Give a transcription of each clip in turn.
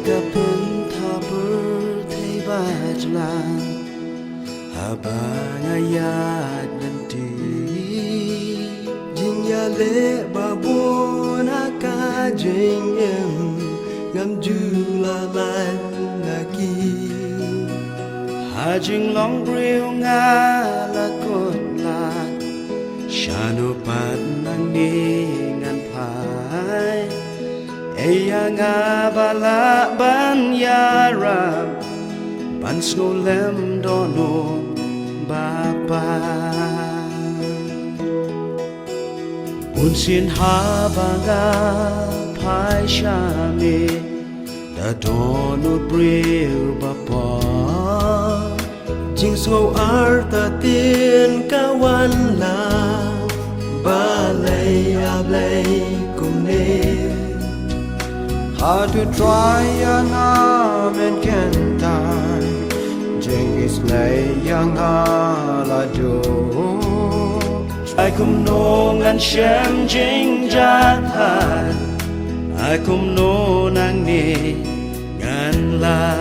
kapun tabur tebajlan habangayat nanti jinyale babun akajengem ngam julalan lagi hajing long briu ngalakot lat shanupat nang ningan pai Eya nga bala ban yarab ban snolem dono bapa Unsin habanga pai shame da dono breu bapa Jing snow arta tin kawan la balay ablay kumne Hard to try and and can't die Jengis lay yang alado I kum no ngan shem jing jatan I kum no nang ni ngan la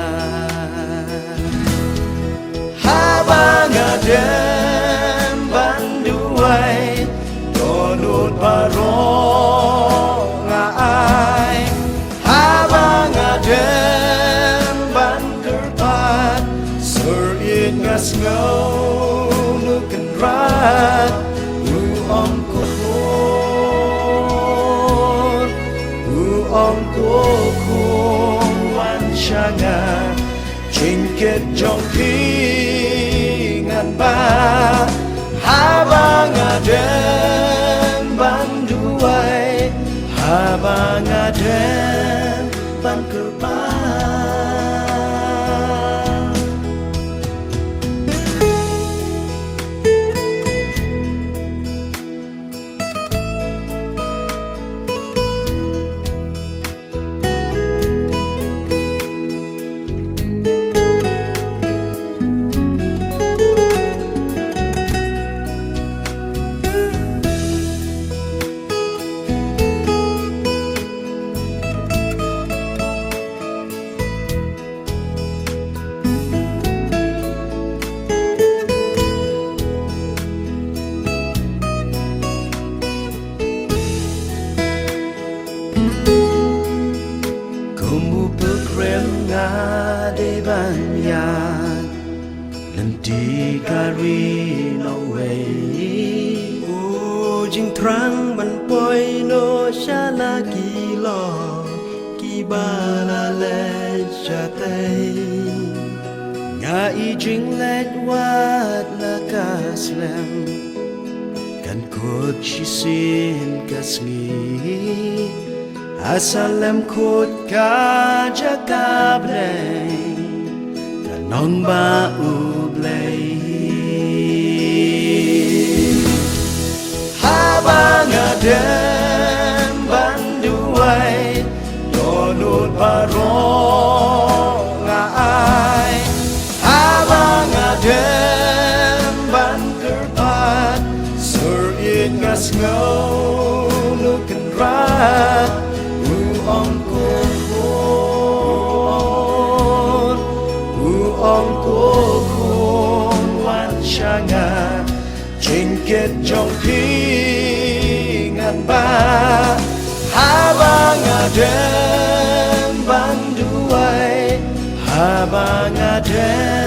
Habang adem banduai donut barong ai Dem ban kerpat Surin ngas ngau nukan rat U om kokon wan shanga Cingket jong pingan ba Habang adem banduai Habang adem ban kerpa Kumu pekrem ngade banyan Lenti kari no way Jing trang ban poi no shala ki lo Ki bala le chatay Nga I jing let wat na kaslem Kan kot shisin kasni Asalem kut ka jakablay Kanong ba ublay Habang adem banduay Donut barong ay Habang adem ban kerpat Surin ngas ngau nukan rat kokon wan shanga Cingket jong pingan ba Habang adem banduai Habang adem